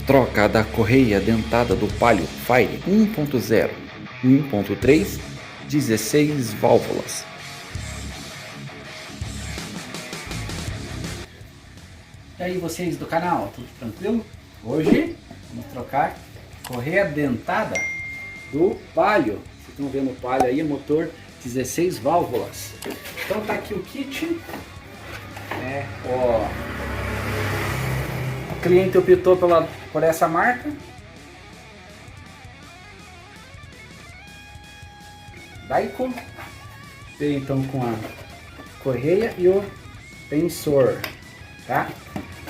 Troca da correia dentada do Palio Fire 1.0 e 1.3, 16 válvulas. E aí, vocês do canal, tudo tranquilo? Hoje vamos trocar correia dentada do Palio. Vocês estão vendo o Palio aí, motor 16 válvulas. Então tá aqui o kit. O cliente optou por essa marca. Daico. Veio então com a correia e o tensor, tá?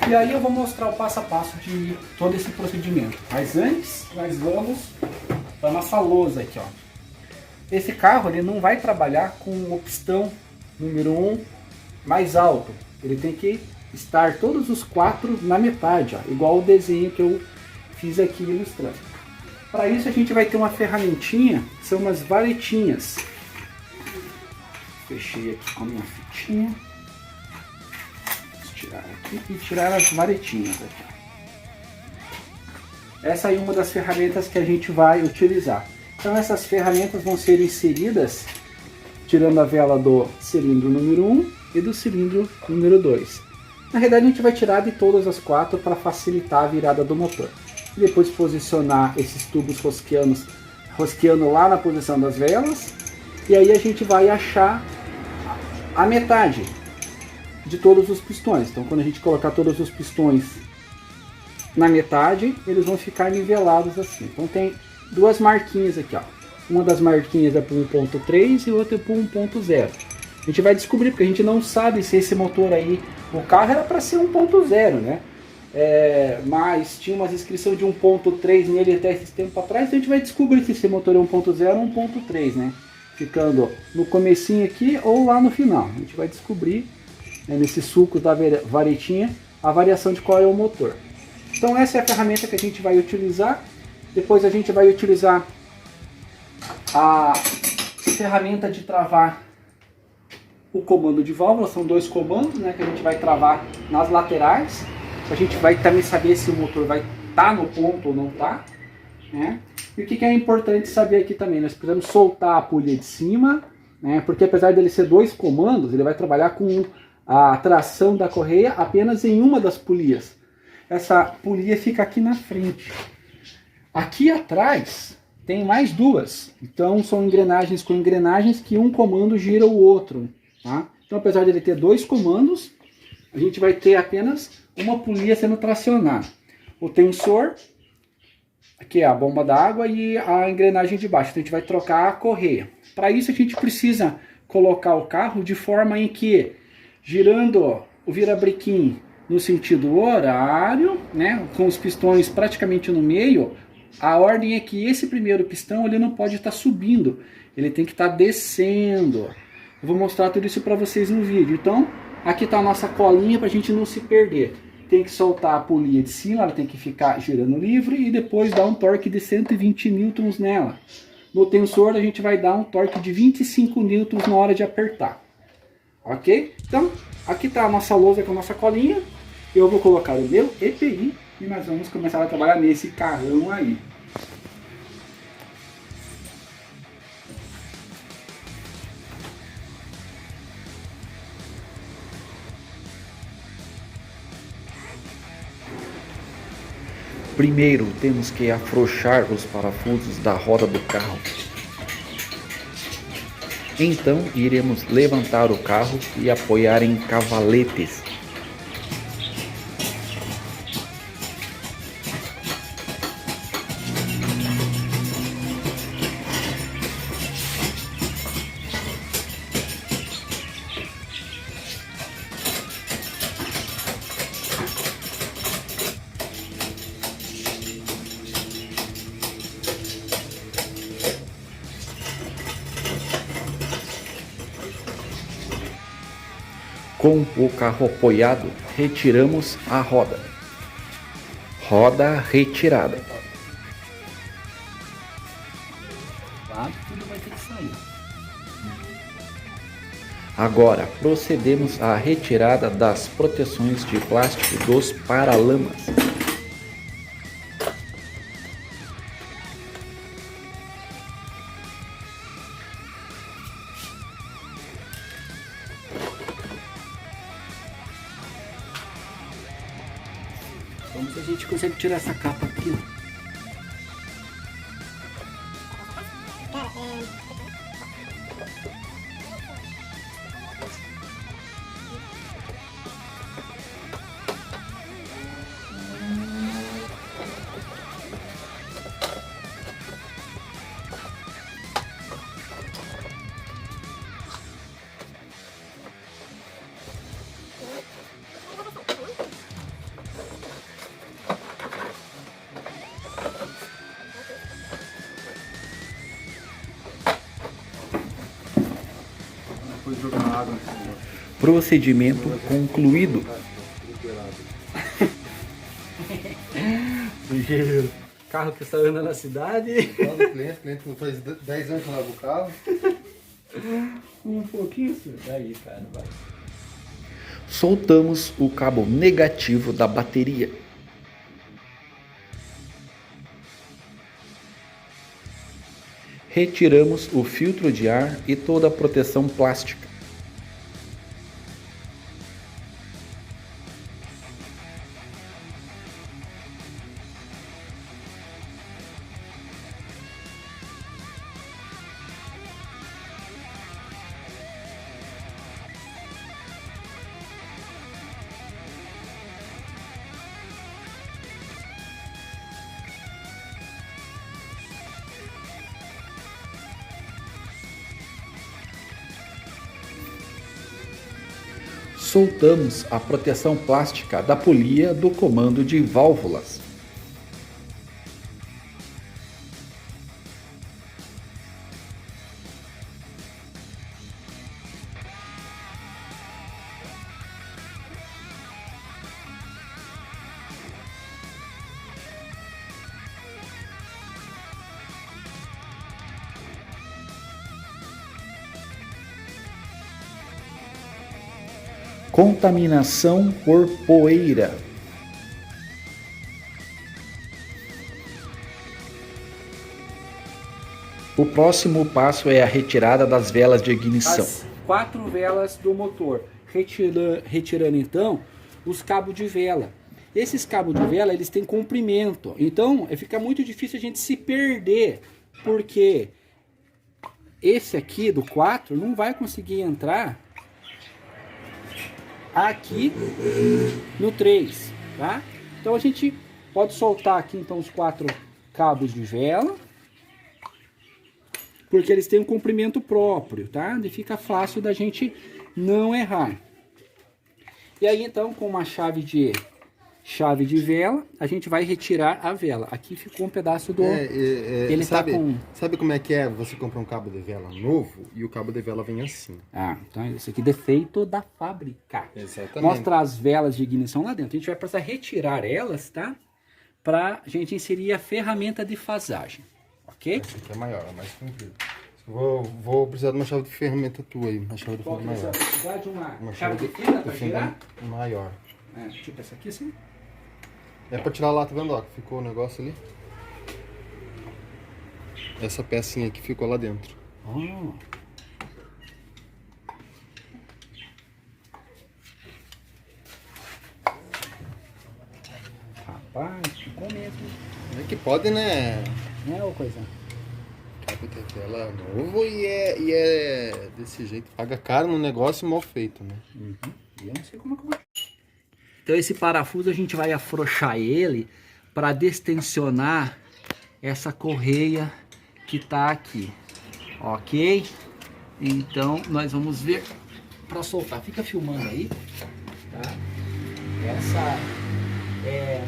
E aí eu vou mostrar o passo a passo de todo esse procedimento. Mas antes, nós vamos para a nossa lousa aqui, ó. Esse carro ele não vai trabalhar com o pistão número 1 mais alto. Ele tem que estar todos os 4 na metade, ó, igual o desenho que eu fiz aqui ilustrando. Para isso a gente vai ter uma ferramentinha, são umas varetinhas. Fechei aqui com a minha fitinha. Vamos tirar aqui e tirar as varetinhas aqui. Essa aí é uma das ferramentas que a gente vai utilizar. Então essas ferramentas vão ser inseridas tirando a vela do cilindro número 1 e do cilindro número 2. Na realidade a gente vai tirar de todas as 4 para facilitar a virada do motor. E depois posicionar esses tubos rosqueando lá na posição das velas. E aí a gente vai achar a metade de todos os pistões. Então quando a gente colocar todos os pistões na metade, eles vão ficar nivelados assim. Então tem duas marquinhas aqui, ó. Uma das marquinhas é para 1.3 e outra é para 1.0. A gente vai descobrir, porque a gente não sabe se esse motor aí, o carro era para ser 1.0, né? Mas tinha uma inscrição de 1.3 nele até esse tempo atrás, então a gente vai descobrir se esse motor é 1.0 ou 1.3, né? Ficando no comecinho aqui ou lá no final. A gente vai descobrir, né, nesse suco da varetinha, a variação de qual é o motor. Então essa é a ferramenta que a gente vai utilizar. Depois a gente vai utilizar a ferramenta de travar o comando de válvula. São 2 comandos, né, que a gente vai travar nas laterais. A gente vai também saber se o motor vai estar no ponto ou não está, né? E o que é importante saber aqui também, nós precisamos soltar a polea de cima, né, porque apesar dele ser 2 comandos, ele vai trabalhar com a tração da correia apenas em uma das polias. Essa polia fica aqui na frente. Aqui atrás tem mais 2, então são engrenagens com engrenagens que um comando gira o outro, tá? Então apesar de ele ter 2 comandos, a gente vai ter apenas uma polia sendo tracionada. O tensor, que é a bomba d'água, e a engrenagem de baixo. Então a gente vai trocar a correia. Para isso a gente precisa colocar o carro de forma em que, girando o virabrequim no sentido horário, né, com os pistões praticamente no meio, a ordem é que esse primeiro pistão ele não pode estar subindo, ele tem que estar descendo. Eu vou mostrar tudo isso para vocês no vídeo. Então, aqui está a nossa colinha para a gente não se perder. Tem que soltar a polia de cima, ela tem que ficar girando livre e depois dar um torque de 120 newtons nela. No tensor a gente vai dar um torque de 25 newtons na hora de apertar. Ok? Então, aqui está a nossa lousa com a nossa colinha. Eu vou colocar o meu EPI e nós vamos começar a trabalhar nesse carrão aí. Primeiro temos que afrouxar os parafusos da roda do carro. Então iremos levantar o carro e apoiar em cavaletes. Com o carro apoiado, retiramos a roda. Roda retirada. Tudo vai ter que sair. Agora procedemos à retirada das proteções de plástico dos paralamas. Vamos ver se a gente consegue tirar essa capa aqui, ó. Procedimento concluído. Carro que está andando na cidade. O cliente não faz 10 anos que lava o carro. Um pouquinho, daí, cara, vai. Soltamos o cabo negativo da bateria. Retiramos o filtro de ar e toda a proteção plástica. Soltamos a proteção plástica da polia do comando de válvulas. Contaminação por poeira. O próximo passo é a retirada das velas de ignição. As 4 velas do motor. Retirando então os cabos de vela. Esses cabos de vela, eles têm comprimento. Então fica muito difícil a gente se perder. Porque esse aqui do 4 não vai conseguir entrar aqui no 3, tá? Então a gente pode soltar aqui então os 4 cabos de vela, porque eles têm um comprimento próprio, tá? E fica fácil da gente não errar. E aí então com uma chave de vela, a gente vai retirar a vela. Aqui ficou um pedaço do... ele sabe, tá com... sabe como é que é? Você compra um cabo de vela novo e o cabo de vela vem assim. Ah, então isso aqui é defeito da fábrica. Exatamente. Mostra as velas de ignição lá dentro. A gente vai precisar retirar elas, tá? Pra gente inserir a ferramenta de fasagem, ok? Esse aqui é maior, é mais comprido. Vou precisar de uma chave de ferramenta tua aí, uma chave de Qual ferramenta que maior. precisa de uma Uma chave de fenda para girar? Maior. É, tipo essa aqui, assim. É pra tirar lá, tá vendo? Ó, que ficou o negócio ali. Essa pecinha aqui ficou lá dentro. Oh. Rapaz, ficou mesmo. É que pode, né? Não é, ô coisa? Cabo de vela novo e é desse jeito. Paga caro no negócio mal feito, né? Uhum. E eu não sei como é que eu vou... Então esse parafuso a gente vai afrouxar ele para destensionar essa correia que tá aqui, ok? Então nós vamos ver para soltar. Fica filmando aí, tá? Essa é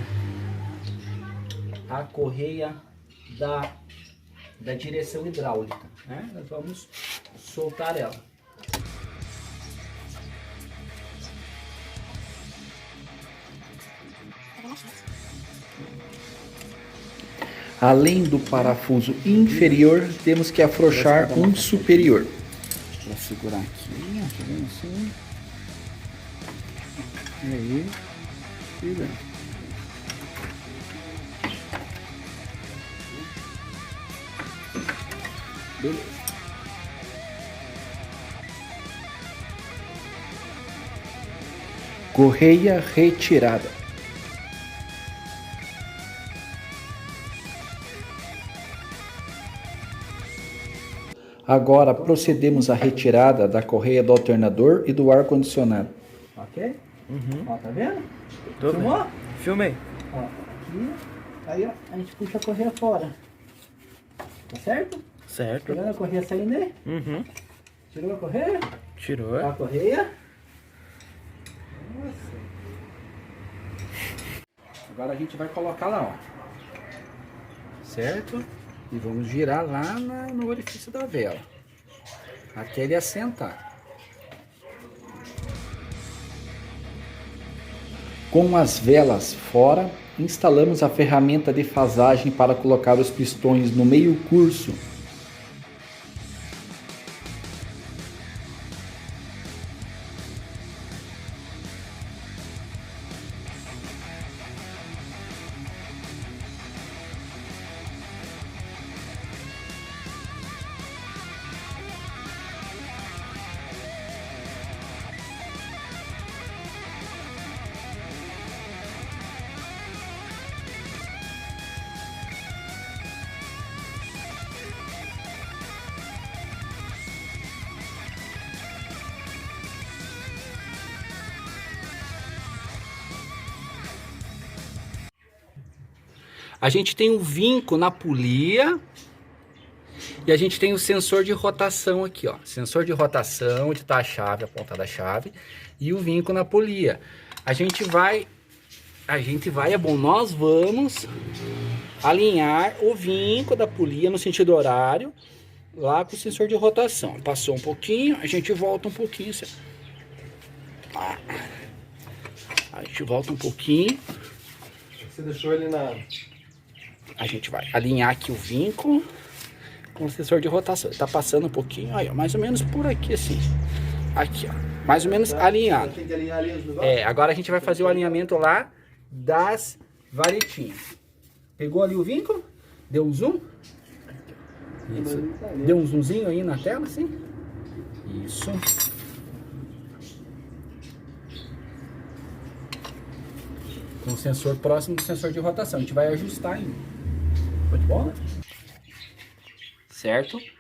a correia da direção hidráulica, né? Nós vamos soltar ela. Além do parafuso inferior, temos que afrouxar um superior. Vou segurar aqui, tá vendo assim? E aí, tira. Beleza. Correia retirada. Agora procedemos à retirada da correia do alternador e do ar-condicionado. Ok? Uhum. Ó, tá vendo? Tô Filmou? vendo. Filmei. Ó, aqui. Aí, ó, a gente puxa a correia fora. Tá certo? Certo. Tá vendo a correia saindo aí? Uhum. Tirou a correia? Tirou. A correia. Nossa. Agora a gente vai colocar lá, ó. Certo? E vamos girar lá no orifício da vela. Até ele assentar. Com as velas fora, instalamos a ferramenta de fasagem para colocar os pistões no meio curso. A gente tem um vinco na polia e a gente tem o sensor de rotação aqui, ó. Sensor de rotação, onde está a chave, a ponta da chave, e o vinco na polia. Nós vamos alinhar o vinco da polia no sentido horário lá com o sensor de rotação. Passou um pouquinho, a gente volta um pouquinho. A gente volta um pouquinho. Você deixou ele na... A gente vai alinhar aqui o vinco com o sensor de rotação. Ele tá passando um pouquinho, aí, ó, mais ou menos por aqui, assim. Aqui, ó, mais ou menos alinhado. Tem que alinhar ali os negócios? É, agora a gente vai fazer o alinhamento lá das varetinhas. Pegou ali o vinco? Deu um zoom? Isso. Deu um zoomzinho aí na tela, assim? Isso. Com o sensor próximo do sensor de rotação. A gente vai ajustar ainda. Muito bom, né? Certo? Eles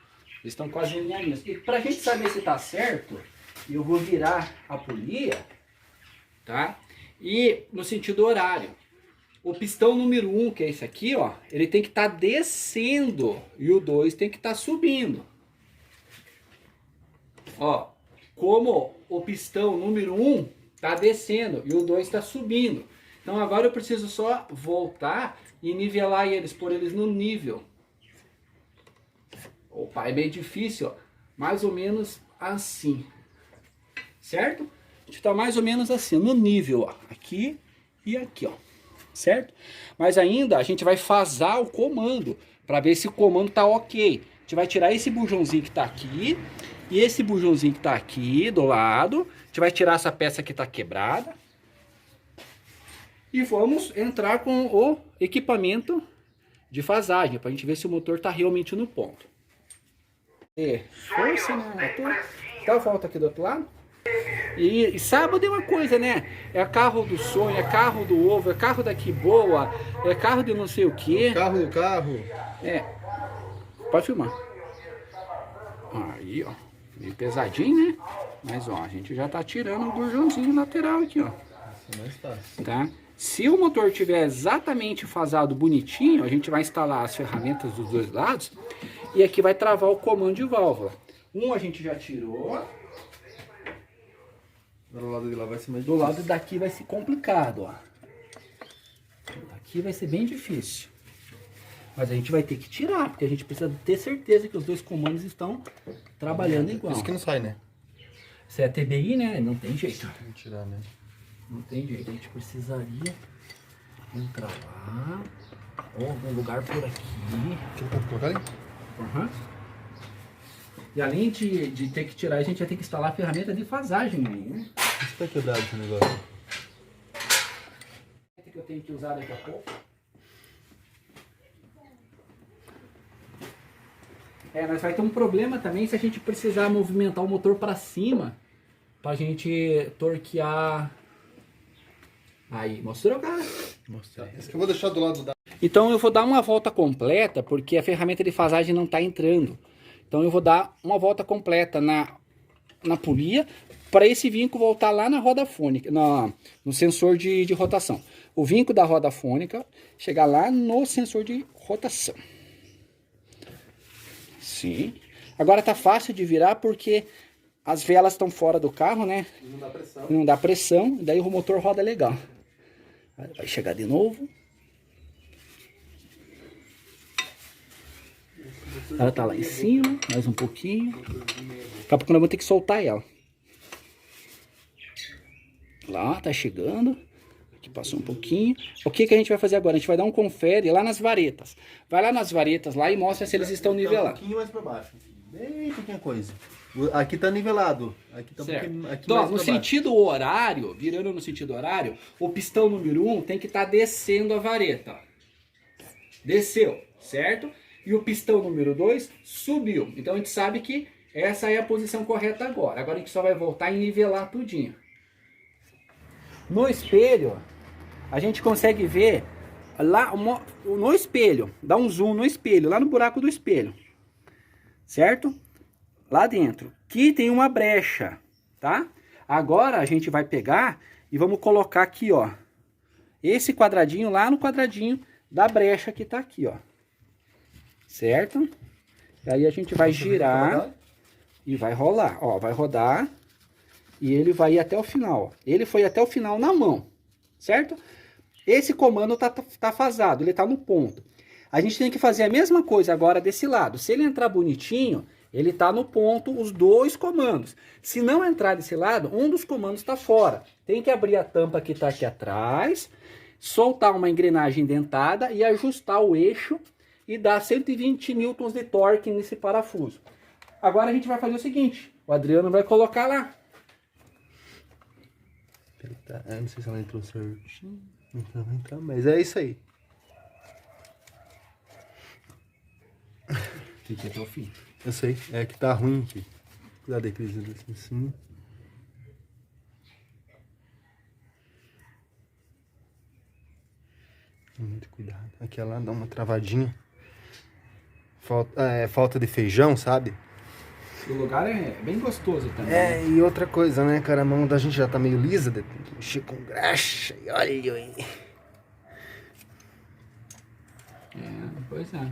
estão quase alinhados. E pra gente saber se tá certo, eu vou virar a polia, tá? E no sentido horário. O pistão número 1, que é esse aqui, ó, ele tem que estar descendo e o 2 tem que estar subindo. Ó, como o pistão número 1 tá descendo e o 2 está subindo. Então agora eu preciso só voltar e nivelar eles, pôr eles no nível. Opa, é meio difícil, ó. Mais ou menos assim. Certo? A gente tá mais ou menos assim, no nível, ó. Aqui e aqui, ó. Certo? Mas ainda a gente vai fasar o comando, para ver se o comando tá ok. A gente vai tirar esse bujãozinho que tá aqui e esse bujãozinho que tá aqui do lado. A gente vai tirar essa peça que tá quebrada. E vamos entrar com o equipamento de fasagem, para a gente ver se o motor está realmente no ponto. Força, né? Dá a volta aqui do outro lado. E sábado é uma coisa, né? É carro do sonho, é carro do ovo, é carro daqui boa, é carro de não sei o que. Carro do carro. É. Pode filmar. Aí, ó. Meio pesadinho, né? Mas, ó, a gente já tá tirando o bujãozinho lateral aqui, ó. Isso é mais fácil. Tá? Se o motor tiver exatamente fasado bonitinho, a gente vai instalar as ferramentas dos dois lados e aqui vai travar o comando de válvula. Um a gente já tirou. Do lado de lá vai ser mais Do difícil. lado daqui vai ser complicado, ó. Aqui vai ser bem difícil. Mas a gente vai ter que tirar, porque a gente precisa ter certeza que os dois comandos estão trabalhando igual. Isso que não sai, né? Se é TBI, né? Não tem jeito. Vamos tirar, né? Não tem jeito, a gente precisaria entrar lá, ou algum lugar por aqui. Deixa eu colocar ali. Uhum. E além de ter que tirar, a gente vai ter que instalar a ferramenta de fasagem aí, né? Isso tá quebrado esse negócio. Que eu tenho que usar daqui a pouco. Nós vai ter um problema também se a gente precisar movimentar o motor para cima, pra gente torquear. Aí, mostrou, cara? Mostrei. Esse que eu vou deixar do lado da... Então eu vou dar uma volta completa, porque a ferramenta de fasagem não está entrando. Então eu vou dar uma volta completa na polia para esse vinco voltar lá na roda fônica, no sensor de rotação. O vinco da roda fônica chegar lá no sensor de rotação. Sim. Agora tá fácil de virar porque as velas estão fora do carro, né? Não dá pressão. Não dá pressão, daí o motor roda legal. Vai chegar de novo. Ela tá lá em cima, mais um pouquinho. Daqui a pouco nós vamos ter que soltar ela. Lá, tá chegando. Aqui passou um pouquinho. O que que a gente vai fazer agora? A gente vai dar um confere lá nas varetas. Vai lá nas varetas lá e mostra se eles estão nivelados. Um pouquinho mais pra baixo. Bem pouquinha coisa. Aqui tá nivelado. Aqui tá Certo. aqui Então, mais no pra baixo. sentido horário, virando no sentido horário, o pistão número 1 tem que estar descendo a vareta. Desceu, certo? E o pistão número 2 subiu. Então a gente sabe que essa é a posição correta agora. Agora a gente só vai voltar e nivelar tudinho. No espelho, a gente consegue ver lá no espelho. Dá um zoom no espelho, lá no buraco do espelho. Certo? Lá dentro. Aqui tem uma brecha, tá? Agora a gente vai pegar e vamos colocar aqui, ó. Esse quadradinho lá no quadradinho da brecha que tá aqui, ó. Certo? E aí a gente vai girar e vai rolar. Ó, vai rodar e ele vai ir até o final. Ó. Ele foi até o final na mão, certo? Esse comando tá fasado, ele tá no ponto. A gente tem que fazer a mesma coisa agora desse lado. Se ele entrar bonitinho, ele tá no ponto, os dois comandos. Se não entrar desse lado, um dos comandos tá fora. Tem que abrir a tampa que tá aqui atrás, soltar uma engrenagem dentada e ajustar o eixo e dar 120 newtons de torque nesse parafuso. Agora a gente vai fazer o seguinte, o Adriano vai colocar lá. Eu não sei se ela entrou certinho. Então, mas é isso aí. Tem que ir até o fim. Eu sei, é que tá ruim aqui. Cuidado aí, Cris, assim. Muito cuidado. Aqui ela dá uma travadinha. Falta de feijão, sabe? O lugar é bem gostoso também. É, e outra coisa, né, cara? A mão da gente já tá meio lisa, tem que mexer com graxa. E olha aí. Pois é.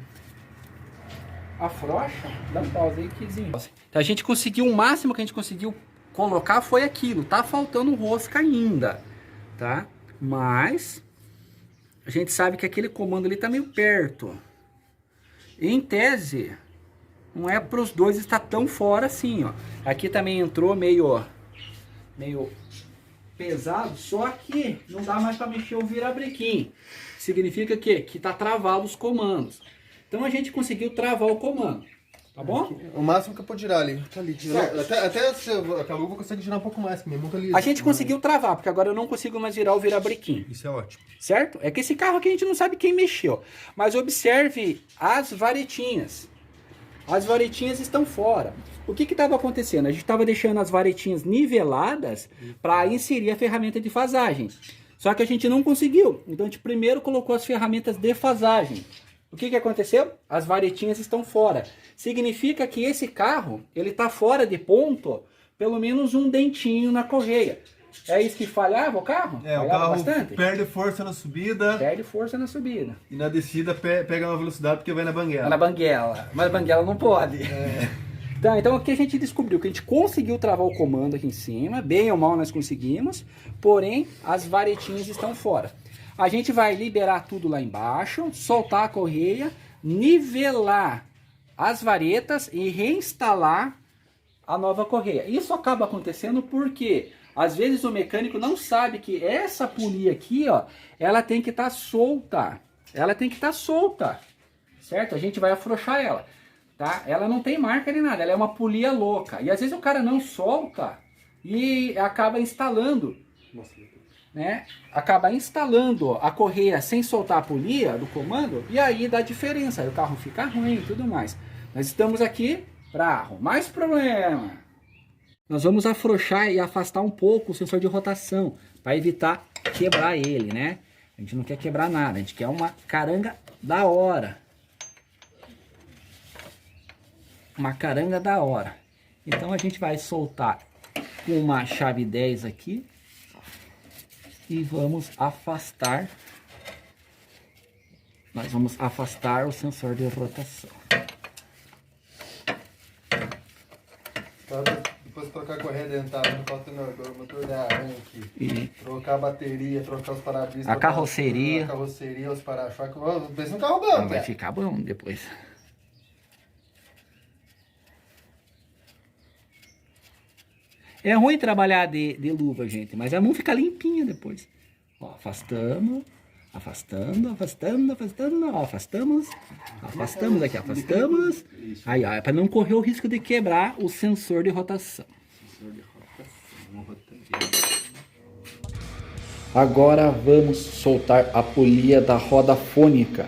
Afrouxa, dá um pause aí, Kizinho. A gente conseguiu, o máximo que a gente conseguiu colocar foi aquilo. Tá faltando rosca ainda, tá? Mas a gente sabe que aquele comando ali tá meio perto. Em tese, não é para os dois estar tão fora assim, ó. Aqui também entrou meio pesado, só que não dá mais para mexer o virabrequim. Significa que tá travado os comandos. Então a gente conseguiu travar o comando, tá bom? O máximo que eu pude girar ali. Tá ali, até se acabou, eu vou conseguir girar um pouco mais, porque minha mão tá lisa. A gente conseguiu travar, porque agora eu não consigo mais virar o virabrequim. Isso é ótimo. Certo? É que esse carro aqui a gente não sabe quem mexeu. Mas observe as varetinhas. As varetinhas estão fora. O que estava acontecendo? A gente estava deixando as varetinhas niveladas para inserir a ferramenta de fasagem. Só que a gente não conseguiu. Então a gente primeiro colocou as ferramentas de fasagem. O que aconteceu? As varetinhas estão fora. Significa que esse carro ele está fora de ponto, pelo menos um dentinho na correia. É isso que falhava o carro? O carro bastante? Perde força na subida. Perde força na subida. E na descida pega uma velocidade porque vai na banguela. Na banguela. Mas a banguela não pode. Então aqui a gente descobriu que a gente conseguiu travar o comando aqui em cima. Bem ou mal nós conseguimos. Porém, as varetinhas estão fora. A gente vai liberar tudo lá embaixo. Soltar a correia. Nivelar as varetas e reinstalar a nova correia. Isso acaba acontecendo porque às vezes o mecânico não sabe que essa polia aqui, ó, ela tem que estar solta. Ela tem que estar solta, certo? A gente vai afrouxar ela, tá? Ela não tem marca nem nada, ela é uma polia louca. E às vezes o cara não solta e acaba instalando, né? Acaba instalando a correia sem soltar a polia do comando e aí dá diferença. Aí o carro fica ruim e tudo mais. Nós estamos aqui para arrumar esse problema. Nós vamos afrouxar e afastar um pouco o sensor de rotação, para evitar quebrar ele, né? A gente não quer quebrar nada, a gente quer uma caranga da hora. uma caranga da hora. Então a gente vai soltar com uma chave 10 aqui e vamos afastar. Nós vamos afastar o sensor de rotação. Depois trocar a correia dentada no motor da aranha aqui. Trocar a bateria, trocar os para-brisas. A carroceria. A carroceria, os para-choques. Pensa no carro bom, vai ficar bom depois. É ruim trabalhar de luva, gente, mas a mão fica limpinha depois. Ó, afastamos, afastando, afastando, afastando, ó, afastamos aqui, afastamos. Aí, ó, é para não correr o risco de quebrar o sensor de rotação. Agora vamos soltar a polia da roda fônica.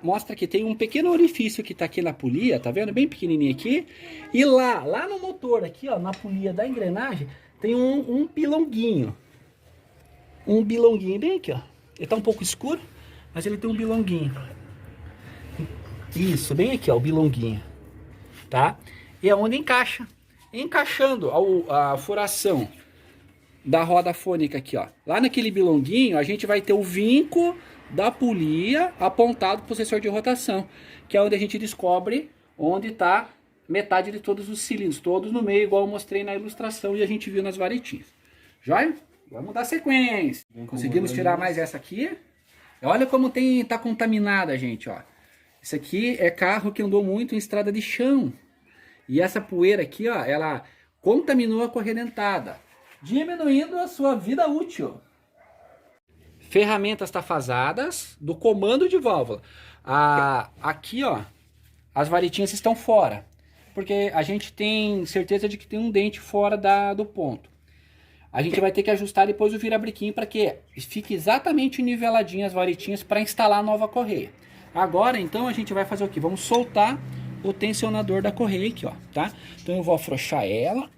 Mostra que tem um pequeno orifício que tá aqui na polia, tá vendo? Bem pequenininho aqui. E lá no motor, aqui ó, na polia da engrenagem, tem um bilonguinho. Um bilonguinho bem aqui ó. Ele tá um pouco escuro, mas ele tem um bilonguinho. Isso, bem aqui ó, o bilonguinho. Tá? E é onde encaixa. Encaixando a furação da roda fônica aqui ó. Lá naquele bilonguinho a gente vai ter o vinco da polia apontado para o sensor de rotação, que é onde a gente descobre onde está metade de todos os cilindros, todos no meio, igual eu mostrei na ilustração e a gente viu nas varetinhas. Joia? Vamos dar sequência. Conseguimos tirar mais essa aqui. Olha como tá contaminada, gente, ó. Isso aqui é carro que andou muito em estrada de chão. E essa poeira aqui, ó, ela contaminou a correia dentada, diminuindo a sua vida útil. Ferramentas tafazadas do comando de válvula. Aqui, ó, as varetinhas estão fora, porque a gente tem certeza de que tem um dente fora do ponto. A gente vai ter que ajustar depois o virabrequim para que fique exatamente niveladinho as varetinhas para instalar a nova correia. Agora, então, a gente vai fazer o quê? Vamos soltar o tensionador da correia aqui, ó, tá? Então eu vou afrouxar ela.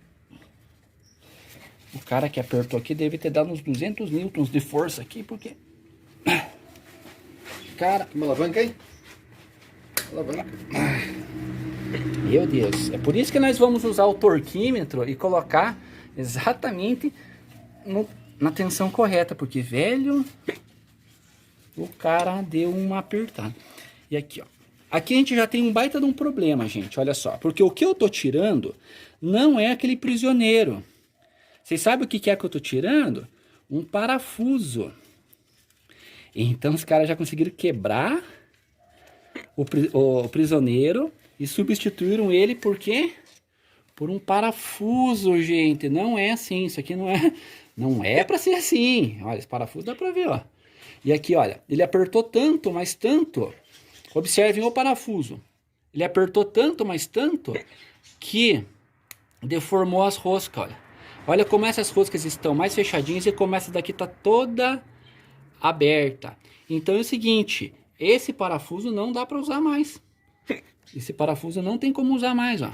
O cara que apertou aqui deve ter dado uns 200 newtons de força aqui, porque... Cara... Uma alavanca aí? Alavanca. Meu Deus. É por isso que nós vamos usar o torquímetro e colocar exatamente na tensão correta. Porque, velho, o cara deu uma apertada. E aqui, ó. Aqui a gente já tem um baita de um problema, gente. Olha só. Porque o que eu tô tirando não é aquele prisioneiro. Vocês sabem o que é que eu tô tirando? Um parafuso. Então os caras já conseguiram quebrar o prisioneiro e substituíram ele por quê? Por um parafuso, gente. Não é assim, isso aqui não é para ser assim. Olha, esse parafuso dá para ver, ó. E aqui, olha, ele apertou tanto, mas tanto. Observem o parafuso. Ele apertou tanto, mas tanto, que deformou as roscas, olha. Olha como essas roscas estão mais fechadinhas e como essa daqui está toda aberta. Então é o seguinte, esse parafuso não dá para usar mais. Esse parafuso não tem como usar mais, ó.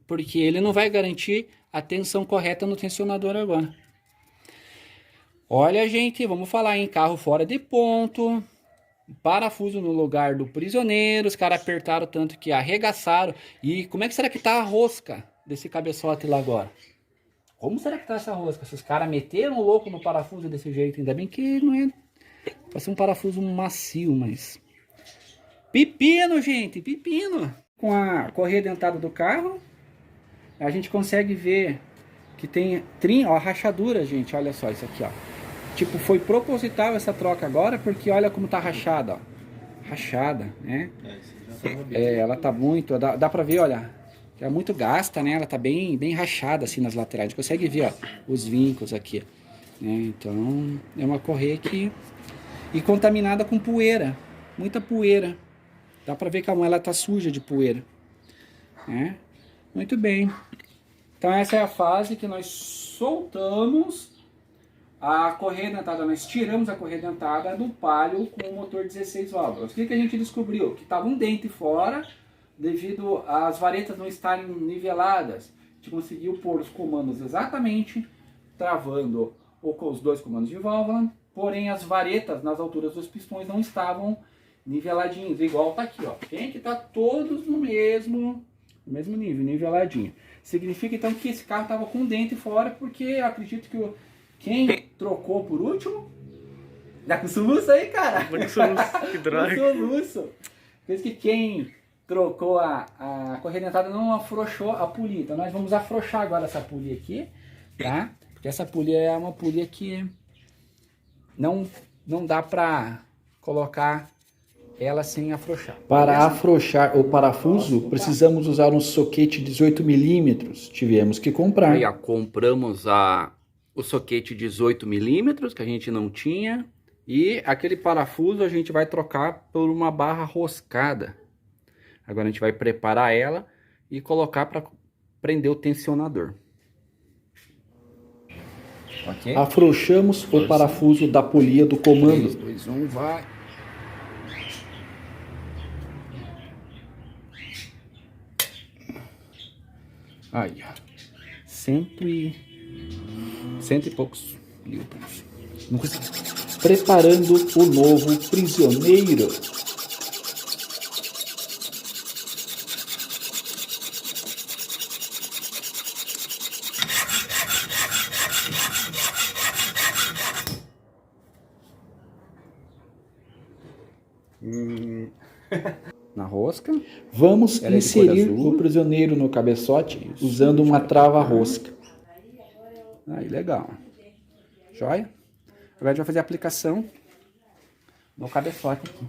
Porque ele não vai garantir a tensão correta no tensionador agora. Olha, gente, vamos falar em carro fora de ponto. Parafuso no lugar do prisioneiro. Os caras apertaram tanto que arregaçaram. E como é que será que tá a rosca desse cabeçote lá agora? Como será que tá essa rosca? Se os caras meteram o louco no parafuso desse jeito, ainda bem que não é... Vai ser um parafuso macio, mas... Pepino, gente, pepino! Com a correia dentada do carro, a gente consegue ver que tem ó, rachadura, gente, olha só isso aqui, ó. Tipo, foi proposital essa troca agora, porque olha como tá rachada, ó. Rachada, né? Ela tá muito... Dá pra ver, olha... É muito gasta, né? Ela tá bem rachada assim nas laterais. A gente consegue ver, ó, os vincos aqui. Né? Então, é uma correia que... E contaminada com poeira. Muita poeira. Dá pra ver que a moela tá suja de poeira, né? Muito bem. Então essa é a fase que nós soltamos a correia dentada, nós tiramos a correia dentada do Palio com o motor 16 válvulas. O que a gente descobriu? Que estava um dente fora, devido às varetas não estarem niveladas. A gente conseguiu pôr os comandos exatamente, travando os dois comandos de válvula, porém as varetas nas alturas dos pistões não estavam niveladinhos, igual tá aqui, ó. Tem que estar todos no mesmo nível, niveladinho. Significa então que esse carro estava com um dente fora, porque eu acredito que quem trocou por último? Já com soluço aí, cara? Que droga. Com soluço. Por que quem trocou a correia dentada não afrouxou a polia. Então nós vamos afrouxar agora essa polia aqui, tá? Porque essa polia é uma polia que não dá pra colocar ela sem afrouxar. Para afrouxar o parafuso, precisamos usar um soquete 18 milímetros. Tivemos que comprar. Aí, ó, compramos o soquete 18 milímetros que a gente não tinha. E aquele parafuso a gente vai trocar por uma barra roscada. Agora a gente vai preparar ela e colocar para prender o tensionador. Okay. Afrouxamos o parafuso da polia do comando. 3, 2, 1, vai. Aí, ó. Cento e poucos litros. Preparando o novo prisioneiro. Na rosca. Vamos Ela é de inserir cor azul. o prisioneiro no cabeçote usando uma trava rosca. Aí, legal. Joia? Agora a gente vai fazer a aplicação no cabeçote aqui.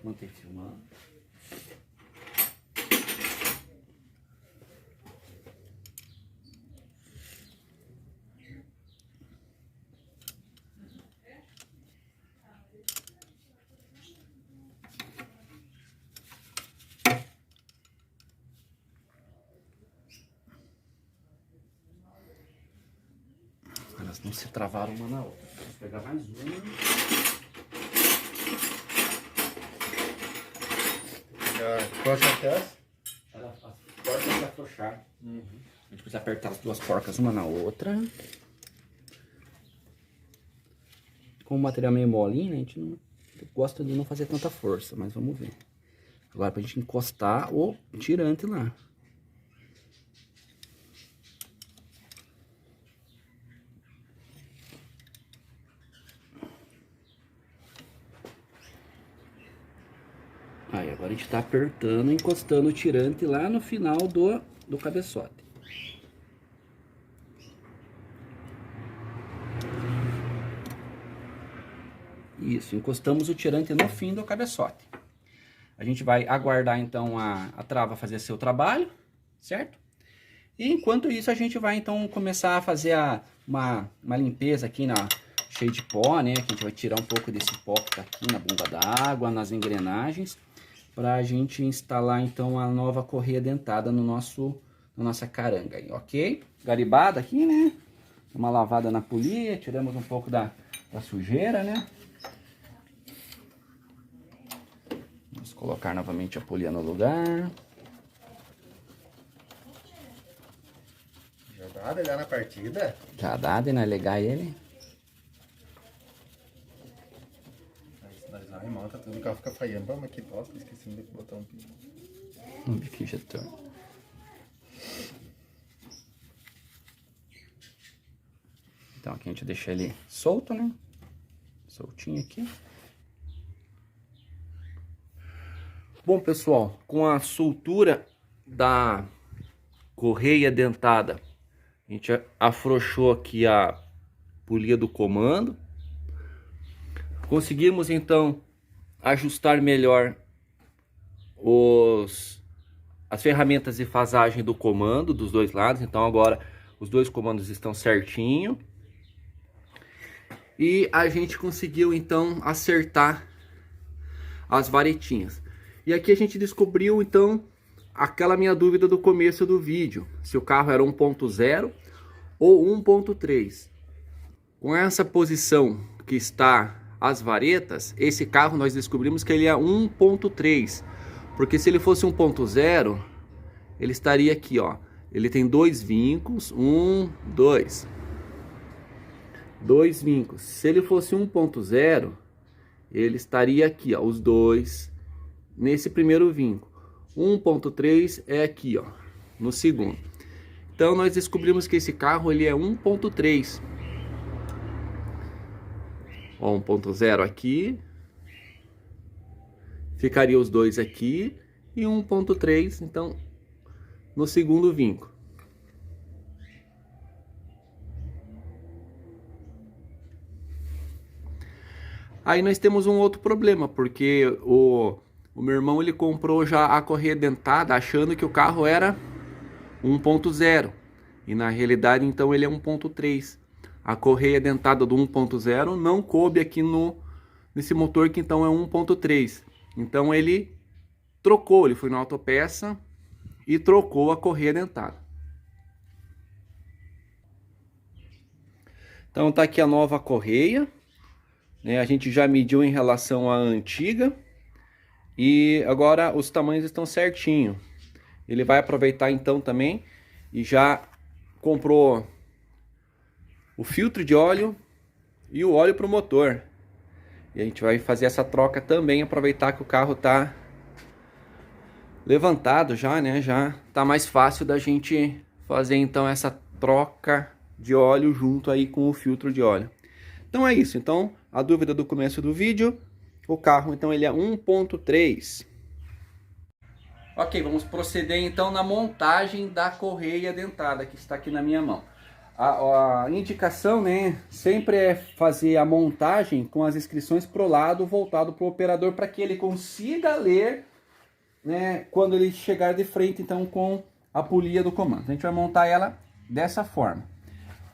Manter filmando. Elas não se travaram uma na outra. Vou pegar mais uma. Qual é a essa? As porcas se afrouxar. A gente precisa apertar as duas porcas uma na outra. Com o material meio molinho, né, a gente não gosta de não fazer tanta força, mas vamos ver. Agora pra gente encostar o tirante lá. Aí, agora a gente tá apertando, encostando o tirante lá no final do cabeçote. Isso, encostamos o tirante no fim do cabeçote. A gente vai aguardar então a trava fazer seu trabalho, certo? E enquanto isso a gente vai então começar a fazer uma limpeza aqui cheio de pó, né? Que a gente vai tirar um pouco desse pó que tá aqui na bomba d'água, nas engrenagens, para a gente instalar então a nova correia dentada na nossa caranga aí, ok? Garibada aqui, né? Uma lavada na polia, tiramos um pouco da sujeira, né? Vamos colocar novamente a polia no lugar. Já dá de olhar na partida? Já dá de nalegar ele. Nós lá remonta tudo, o carro fica falhando. Mas que bosta, esqueci de botar um pico. Um biquinho jetão. Então aqui a gente deixa ele solto, né? Soltinho aqui. Bom, pessoal, com a soltura da correia dentada, a gente afrouxou aqui a polia do comando. Conseguimos então ajustar melhor as ferramentas de fasagem do comando dos dois lados. Então agora os dois comandos estão certinho. E a gente conseguiu então acertar as varetinhas. E aqui a gente descobriu então aquela minha dúvida do começo do vídeo, se o carro era 1.0 ou 1.3. Com essa posição que está as varetas, esse carro nós descobrimos que ele é 1.3, porque se ele fosse 1.0, ele estaria aqui, ó. Ele tem dois vincos, dois vincos. Se ele fosse 1.0, ele estaria aqui, ó, os dois nesse primeiro vinco. 1.3 é aqui, ó, no segundo. Então nós descobrimos que esse carro ele é 1.3. Ó, 1.0 aqui. Ficaria os dois aqui e 1.3, então, no segundo vinco. Aí nós temos um outro problema, porque o meu irmão ele comprou já a correia dentada achando que o carro era 1.0 e na realidade então ele é 1.3. A correia dentada do 1.0 não coube aqui nesse motor que então é 1.3. Então ele trocou, ele foi na autopeça e trocou a correia dentada. Então tá aqui a nova correia, né? A gente já mediu em relação à antiga. E agora os tamanhos estão certinho. Ele vai aproveitar então também e já comprou o filtro de óleo e o óleo para o motor. E a gente vai fazer essa troca também, aproveitar que o carro tá levantado já, né? Já tá mais fácil da gente fazer então essa troca de óleo junto aí com o filtro de óleo. Então é isso. Então a dúvida do começo do vídeo. O carro, então, ele é 1.3. Ok, vamos proceder, então, na montagem da correia dentada, que está aqui na minha mão. A indicação, né, sempre é fazer a montagem com as inscrições pro lado, voltado para o operador, para que ele consiga ler, né, quando ele chegar de frente, então, com a polia do comando. A gente vai montar ela dessa forma.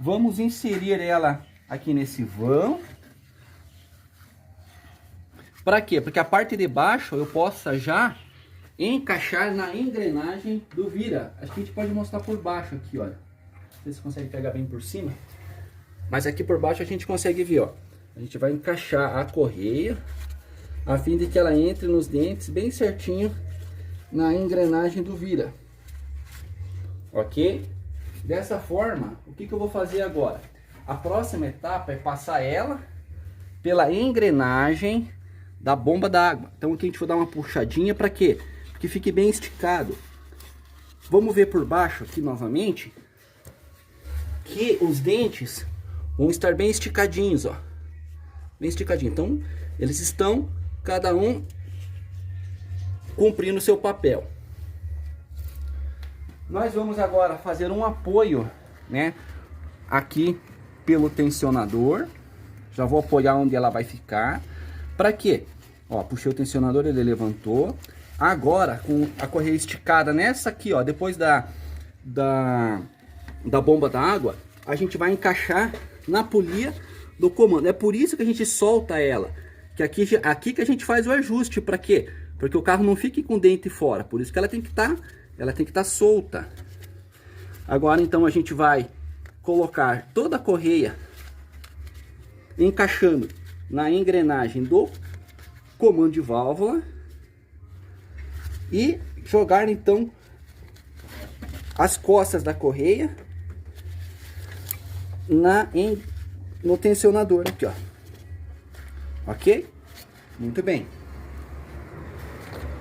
Vamos inserir ela aqui nesse vão. Para quê? Porque a parte de baixo eu possa já encaixar na engrenagem do vira. Acho que a gente pode mostrar por baixo aqui, olha. Não sei se consegue pegar bem por cima. Mas aqui por baixo a gente consegue ver, ó. A gente vai encaixar a correia, a fim de que ela entre nos dentes bem certinho na engrenagem do vira. Ok? Dessa forma, o que eu vou fazer agora? A próxima etapa é passar ela pela engrenagem da bomba d'água. Então aqui a gente vai dar uma puxadinha para quê? Que fique bem esticado. Vamos ver por baixo aqui novamente que os dentes vão estar bem esticadinhos, ó. Bem esticadinho. Então eles estão cada um cumprindo o seu papel. Nós vamos agora fazer um apoio, né, aqui pelo tensionador. Já vou apoiar onde ela vai ficar. Para quê? Ó, puxei o tensionador, ele levantou. Agora, com a correia esticada nessa aqui, ó, depois da bomba da água, a gente vai encaixar na polia do comando. É por isso que a gente solta ela. Que aqui que a gente faz o ajuste. Para quê? Porque o carro não fique com o dente fora. Por isso que ela tem que estar solta. Agora, então, a gente vai colocar toda a correia encaixando na engrenagem do comando de válvula e jogar então as costas da correia no tensionador aqui, ó. Ok? Muito bem.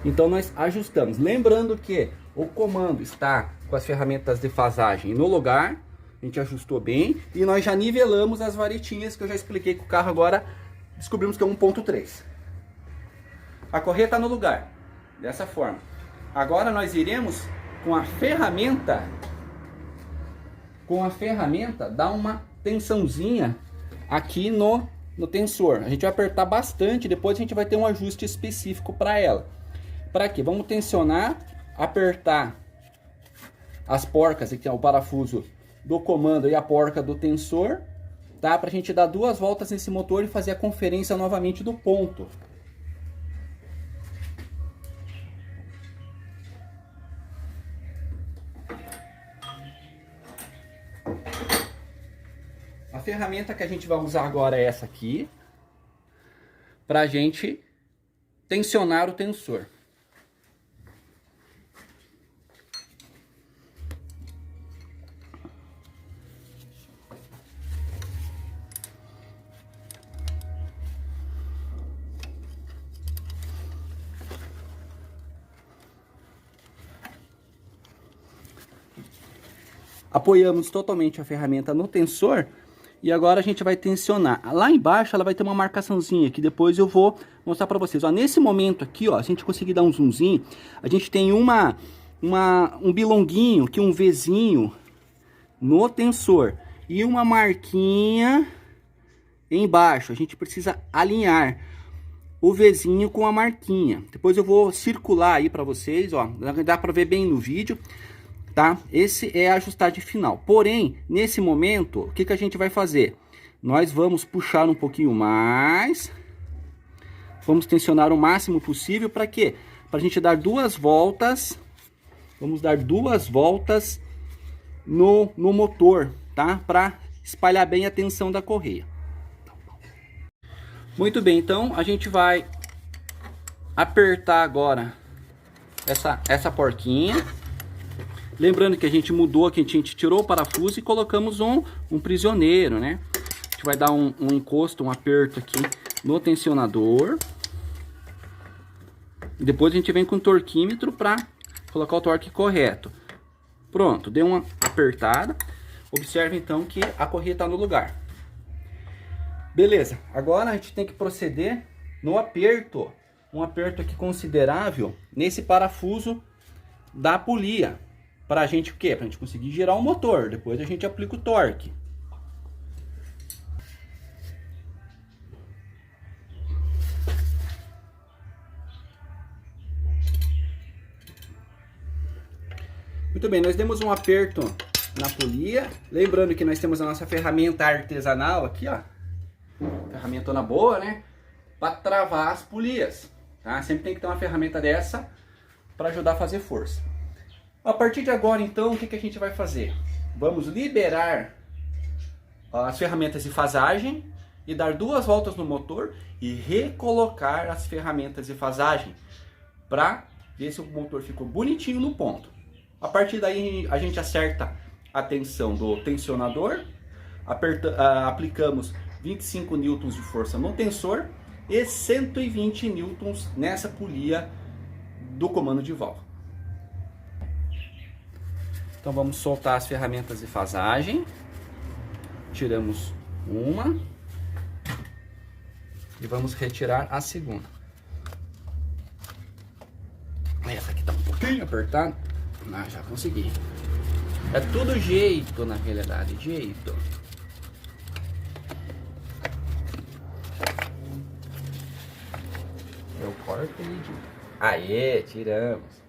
Então nós ajustamos. Lembrando que o comando está com as ferramentas de fasagem no lugar, A gente ajustou bem e nós já nivelamos as varetinhas que eu já expliquei com o carro agora. Descobrimos que é 1.3. A correia está no lugar, dessa forma. Agora nós iremos com a ferramenta dar uma tensãozinha aqui no tensor. A gente vai apertar bastante, depois a gente vai ter um ajuste específico para ela. Para quê? Vamos tensionar, apertar as porcas, aqui é o parafuso do comando e a porca do tensor, tá? Para a gente dar 2 voltas nesse motor e fazer a conferência novamente do ponto. A ferramenta que a gente vai usar agora é essa aqui, para a gente tensionar o tensor. Apoiamos totalmente a ferramenta no tensor e agora a gente vai tensionar. Lá embaixo ela vai ter uma marcaçãozinha que depois eu vou mostrar para vocês. Ó, nesse momento aqui, ó, se a gente conseguir dar um zoomzinho, a gente tem um bilonguinho, aqui um Vzinho no tensor e uma marquinha embaixo. A gente precisa alinhar o Vzinho com a marquinha. Depois eu vou circular aí para vocês, ó, dá para ver bem no vídeo. Tá? Esse é a ajustagem final. Porém, nesse momento, o que a gente vai fazer? Nós vamos puxar um pouquinho mais. Vamos tensionar o máximo possível. Para quê? Para a gente dar 2 voltas. Vamos dar 2 voltas no motor, tá? Para espalhar bem a tensão da correia. Muito bem, então a gente vai apertar agora essa porquinha. Lembrando que a gente mudou aqui, a gente tirou o parafuso e colocamos um prisioneiro, né? A gente vai dar um encosto, um aperto aqui no tensionador. E depois a gente vem com o torquímetro para colocar o torque correto. Pronto, deu uma apertada. Observe então que a correia está no lugar. Beleza, agora a gente tem que proceder no aperto. Um aperto aqui considerável nesse parafuso da polia. Pra gente o quê? Pra gente conseguir girar o motor. Depois a gente aplica o torque. Muito bem, nós demos um aperto na polia. Lembrando que nós temos a nossa ferramenta artesanal aqui, ó. Ferramentona boa, né? Pra travar as polias, tá? Sempre tem que ter uma ferramenta dessa para ajudar a fazer força. A partir de agora, então, o que a gente vai fazer? Vamos liberar as ferramentas de fasagem e dar 2 voltas no motor e recolocar as ferramentas de fasagem para ver se o motor ficou bonitinho no ponto. A partir daí a gente acerta a tensão do tensionador, aplicamos 25 newtons de força no tensor e 120 newtons nessa polia do comando de válvula. Então vamos soltar as ferramentas de fasagem. Tiramos uma e vamos retirar a segunda. Essa aqui tá um pouquinho apertada. Ah, já consegui. É tudo jeito, na realidade, jeito. Eu corto e edito. Aê, tiramos.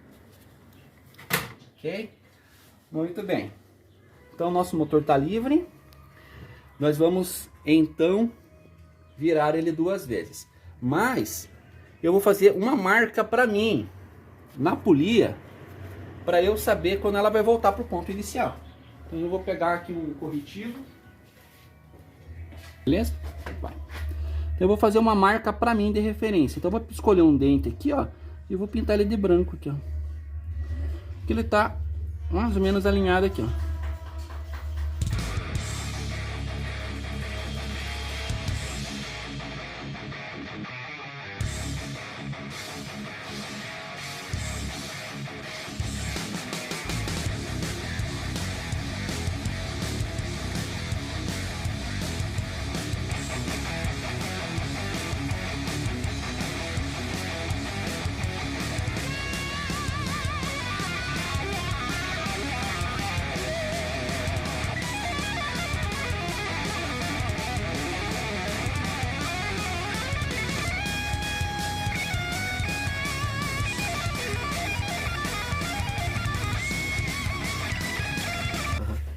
Ok? Muito bem. Então nosso motor está livre. Nós vamos então virar ele 2 vezes. Mas eu vou fazer uma marca para mim na polia, para eu saber quando ela vai voltar para o ponto inicial. Então eu vou pegar aqui um corretivo. Beleza? Vai. Então eu vou fazer uma marca para mim de referência. Então eu vou escolher um dente aqui, ó, e vou pintar ele de branco aqui, ó. Que ele tá mais ou menos alinhado aqui, ó.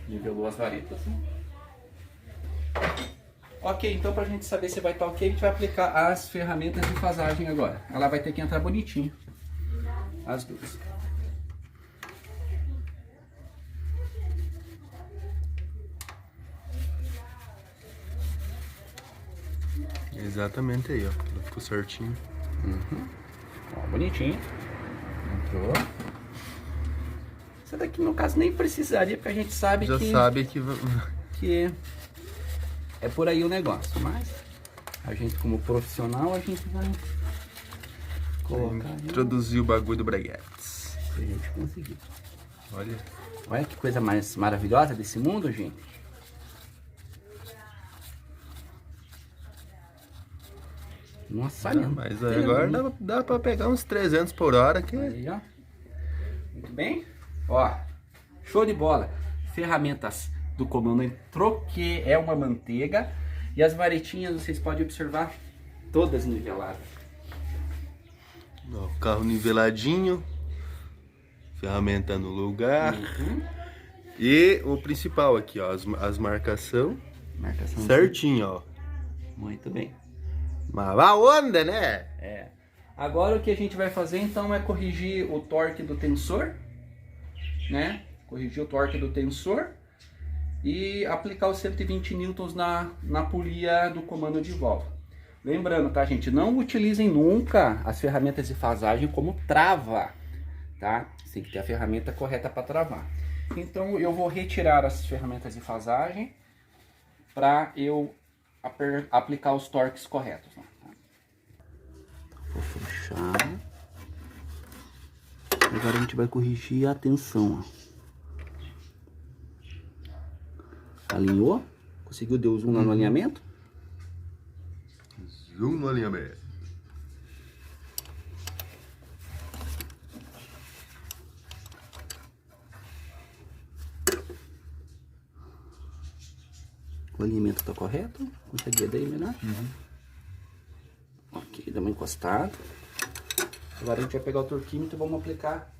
Nivelou as varetas. Né? Ok, então para a gente saber se vai estar ok, a gente vai aplicar as ferramentas de fasagem agora. Ela vai ter que entrar bonitinho, as duas. Exatamente aí, ó. Ela ficou certinho. Uhum. Ó, bonitinho. Entrou. Essa daqui no caso nem precisaria, porque a gente sabe Já que... sabe que é por aí o negócio, mas a gente como profissional, a gente vai colocar... Introduzir o bagulho do braguetes. Se a gente conseguir. Olha. Olha que coisa mais maravilhosa desse mundo, gente. Nossa, olha. Mas agora dá pra pegar uns 300 por hora que... Aí, ó. Muito bem. Ó, show de bola. Ferramentas do comando troquê é uma manteiga. E as varetinhas, vocês podem observar, todas niveladas. Ó, carro niveladinho. Ferramenta no lugar. Uhum. E o principal aqui, ó, as marcação certinho, ó. Muito bem. Mas a onda, né? É. Agora o que a gente vai fazer então é corrigir o torque do tensor, né? Corrigir o torque do tensor e aplicar os 120 newtons na polia do comando de válvula. Lembrando, tá, gente? Não utilizem nunca as ferramentas de fasagem como trava, tá? Você tem que ter a ferramenta correta para travar. Então eu vou retirar as ferramentas de fasagem para eu aplicar os torques corretos. Né? Vou fechar. Agora a gente vai corrigir a tensão. Ó. Alinhou? Conseguiu dar o zoom lá no alinhamento? Zoom no alinhamento. O alinhamento está correto? Consegue ver daí melhor? Uhum. Ok, dá uma encostada. Agora a gente vai pegar o torquímetro e vamos aplicar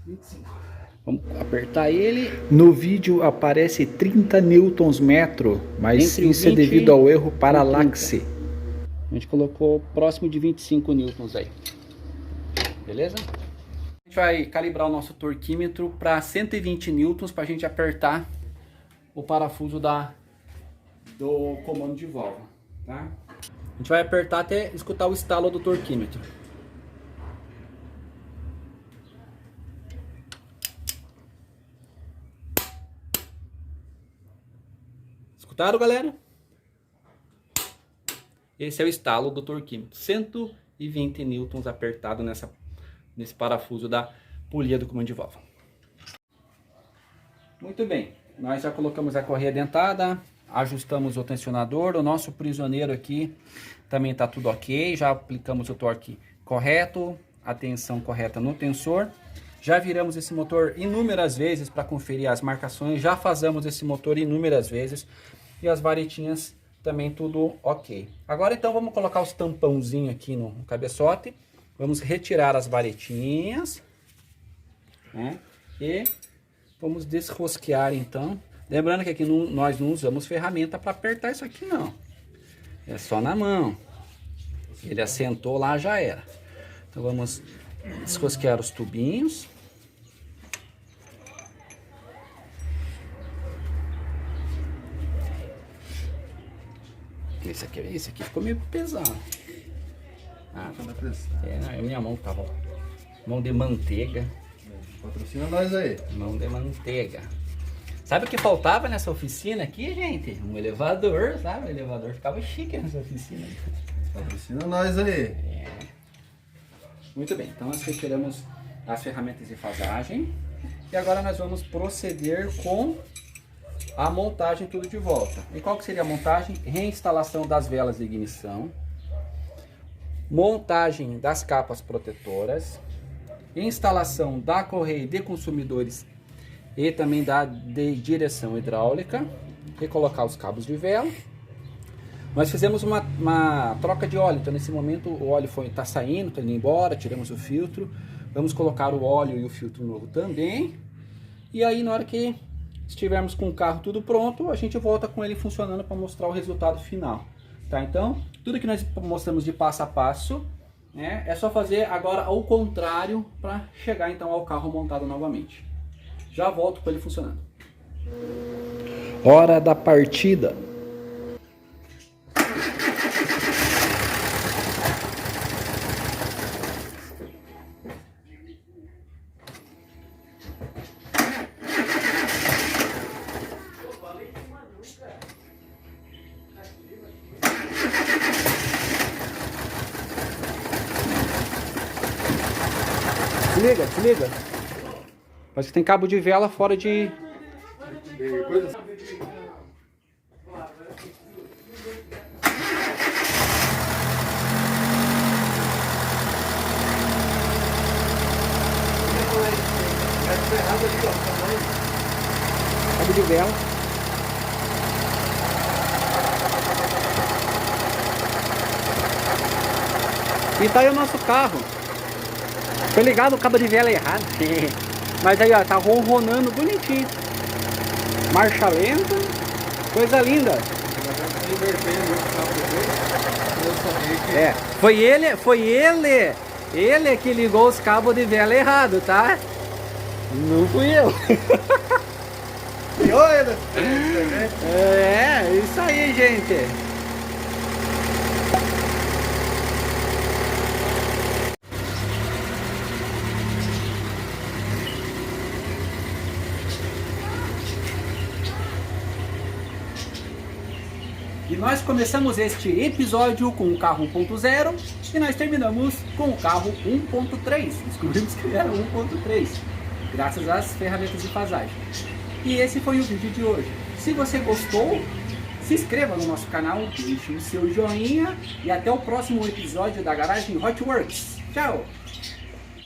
25. Vamos apertar ele. No vídeo aparece 30 newtons metro, mas Entre isso é 20 devido ao erro e paralaxe. A gente colocou próximo de 25 newtons aí. Beleza? A gente vai calibrar o nosso torquímetro para 120 newtons para a gente apertar o parafuso do comando de válvula, tá? A gente vai apertar até escutar o estalo do torquímetro. Escutaram, galera? Esse é o estalo do torquímetro. 120 newtons apertado nesse parafuso da polia do comando de válvula. Muito bem. Nós já colocamos a correia dentada, ajustamos o tensionador, o nosso prisioneiro aqui também está tudo ok, já aplicamos o torque correto, a tensão correta no tensor, já viramos esse motor inúmeras vezes para conferir as marcações, já fazemos esse motor inúmeras vezes e as varetinhas também tudo ok. Agora então vamos colocar os tampãozinhos aqui no cabeçote, vamos retirar as varetinhas, né? E vamos desrosquear então. Lembrando que aqui nós não usamos ferramenta para apertar isso aqui não. É só na mão. Ele assentou lá, já era. Então vamos desrosquear os tubinhos. Esse aqui ficou meio pesado. Ah, é minha mão que tava. Mão de manteiga. Patrocina nós aí. Mão de manteiga. Sabe o que faltava nessa oficina aqui, gente? Um elevador, sabe? O elevador ficava chique nessa oficina. Patrocina nós aí. É. Muito bem, então nós retiramos as ferramentas de fasagem. E agora nós vamos proceder com a montagem tudo de volta. E qual que seria a montagem? Reinstalação das velas de ignição. Montagem das capas protetoras. Instalação da correia de consumidores e também da de direção hidráulica, e colocar os cabos de vela. Nós fizemos uma troca de óleo, então nesse momento o óleo está saindo, está indo embora, tiramos o filtro, vamos colocar o óleo e o filtro novo também, e aí na hora que Se tivermos com o carro tudo pronto, a gente volta com ele funcionando para mostrar o resultado final. Tá? Então, tudo que nós mostramos de passo a passo, né, é só fazer agora ao contrário para chegar então ao carro montado novamente. Já volto com ele funcionando. Hora da partida. Desliga, desliga. Parece que tem cabo de vela fora de... Cabo de vela. E tá aí o nosso carro. Foi ligado o cabo de vela errado. Mas aí, ó, tá ronronando bonitinho. Marcha lenta. Coisa linda. É, foi ele que ligou os cabos de vela errado, tá? Não fui eu. É, isso aí, gente. E nós começamos este episódio com o carro 1.0 e nós terminamos com o carro 1.3. Descobrimos que era 1.3, graças às ferramentas de fasagem. E esse foi o vídeo de hoje. Se você gostou, se inscreva no nosso canal, deixe o seu joinha e até o próximo episódio da Garagem Hot Works. Tchau!